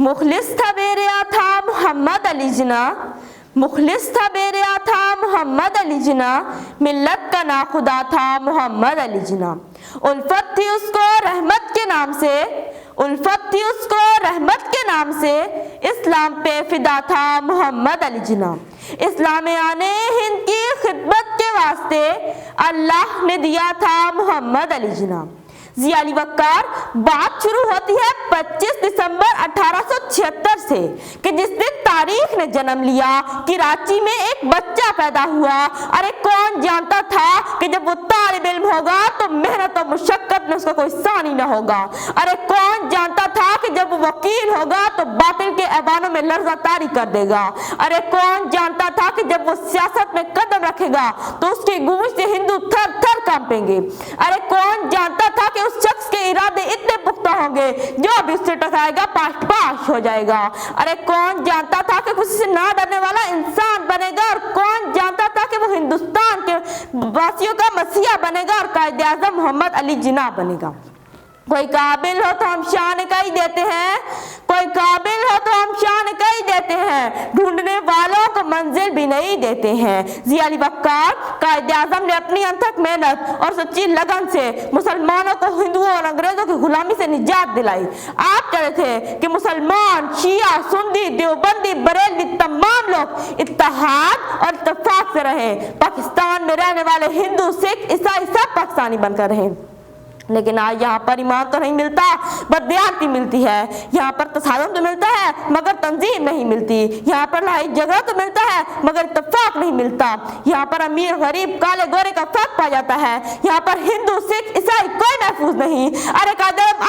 मुखलिस था बेरिया था मोहम्मद अली जिना, मुखलिस था बेरिया था मोहम्मद अली जिना, मिल्लत का नाखुदा था मोहम्मद अली जिना। उल्फत थी उसको रहमत के नाम से, उल्फत थी उसको रहमत के नाम से, इस्लाम पे फिदा था मोहम्मद अली जिना। इस्लाम आने हिंद की खिदमत के वास्ते अल्लाह ने दिया था मोहम्मद अली जिना। जिया अली वक्कार, बात शुरू होती है 25 दिसंबर 1876 से कि जिस दिन तारीख ने जन्म लिया कराची में एक बच्चा पैदा हुआ। अरे कौन जानता था कि जब वो तालिब इल्म होगा तो मेहनत और मुशक्कत में उसका कोई सानी न होगा। अरे कौन जानता था कि जब वो वकील होगा तो बातिल के ऐवानों में लर्ज़ातारी कर देगा। अरे कौन जानता था कि जब वो सियासत में कदम रखेगा तो उसकी गूंज से हिंदू थर थर कांपेंगे। अरे कौन जानता था कि उस शख्स के इरादे इतने पुख्ता होंगे जो भी उससे टकराएगा पाश हो जाएगा। अरे कौन जानता था कि किसी से ना डरने वाला इंसान बनेगा, और कौन जानता था कि वो हिंदुस्तान के वासियों का मसीहा बनेगा और कायद-ए-आज़म मोहम्मद अली जिना बनेगा। कोई काबिल हो तो हम शान का ही देते हैं, कोई काबिल हो तो हम शान का ही देते हैं, ढूंढने वालों को मंजिल भी नहीं देते हैं। जिया अली वक्कार, कायद-ए-आज़म ने अपनी अथक मेहनत और सच्ची लगन से मुसलमानों को हिंदुओं और अंग्रेजों की गुलामी से निजात दिलाई। आप कह रहे थे कि मुसलमान, शिया, सुन्नी, देवबंदी, बरेलवी तमाम लोग इत्तेहाद और इत्तेफाक से रहे। पाकिस्तान में रहने वाले हिंदू, सिख, ईसाई सब पाकिस्तानी बनकर रहे। लेकिन आज यहाँ पर ईमान तो नहीं मिलता, बददियानती मिलती है। यहाँ पर तसादुम तो मिलता है मगर तंजीम नहीं मिलती। यहाँ पर लड़ाई झगड़ा तो मिलता है मगर इत्तेफाक नहीं मिलता। यहाँ पर अमीर गरीब काले गोरे का फर्क पाया जाता है। यहाँ पर हिंदू, सिख, ईसाई कोई महफूज नहीं। अरे कायद-ए-आज़म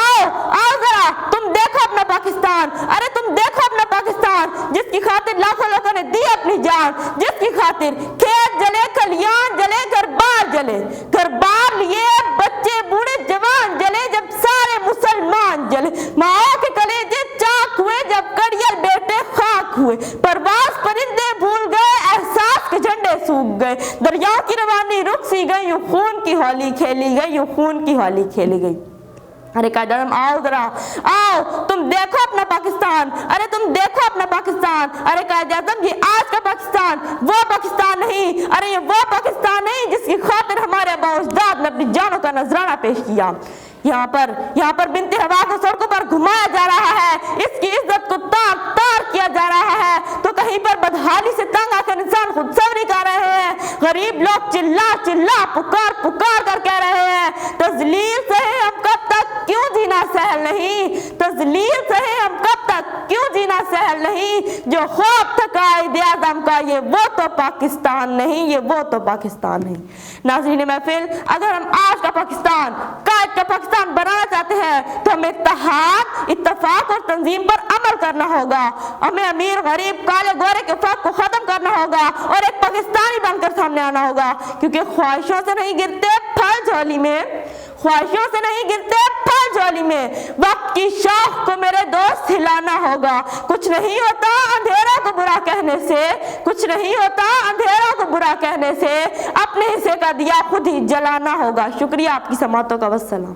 आओ जरा, तुम देखो अपना पाकिस्तान। अरे तुम देखो अपना पाकिस्तान जिसकी खातिर लाखों लोगों ने दी अपनी जान, जिसकी खातिर खेत जले, खलियान जले, घर बार जले, घर बार लिए बच्चे बूढ़े जवान जले, जब सारे मुसलमान जले। माओ के कलेजे चाक हुए जब कड़ियल बेटे खाक हुए। परवाज़ परिंदे भूल गए, एहसास के झंडे सूख गए, दरियाओं की रवानी रुक सी गई, यूं खून की होली खेली गई, यूं खून की होली खेली गई। अरे कायद-ए-आज़म आओ जरा, आओ तुम देखो अपना पाकिस्तान। अरे तुम देखो अपना पाकिस्तान। अरे कायद-ए-आज़म, ये आज का पाकिस्तान वो पाकिस्तान नहीं। अरे ये वो पाकिस्तान नहीं जिसकी खातिर हमारे आबा-ओ-अजदाद ने अपनी जानों का नजराना पेश किया। यहाँ पर बिनते हवा को सड़कों पर घुमाया जा रहा है, इसकी इज्जत को तार तार किया जा रहा है, तो कहीं पर बदहाली से तंग आकर इंसान खुद सब्र कर रहे हैं। गरीब लोग चिल्ला चिल्ला पुकार पुकार कर कह रहे हैं, तजलील सहे हम कब तक, क्यों जीना सहल नहीं, तजलील सहे हम कब तक, क्यों जीना सहल नहीं। जो ख्वाब था कायद-ए-आज़म का ये वो तो पाकिस्तान नहीं, ये वो तो पाकिस्तान नहीं। नाज़रीन महफिल, अगर हम आज का पाकिस्तान, कायद का पाकिस्तान बनाना चाहते हैं तो हमें इत्तेहाद, इत्तेफाक और तंजीम पर अमल करना होगा। हमें अमीर गरीब काले गोरे के फर्क को खत्म करना होगा और एक पाकिस्तानी बनकर सामने आना होगा, क्योंकि ख्वाहिशों से नहीं गिरते फल झोली में, ख्वाहिशों से नहीं गिरते फल झोली में। वक्त की शौक को मेरे दोस्त हिलाना होगा। कुछ नहीं होता अंधेरों को बुरा कहने से, कुछ नहीं होता अंधेरों को बुरा कहने से, अपने हिस्से का दिया खुद ही जलाना होगा। शुक्रिया आपकी समातों का। वस्सलाम।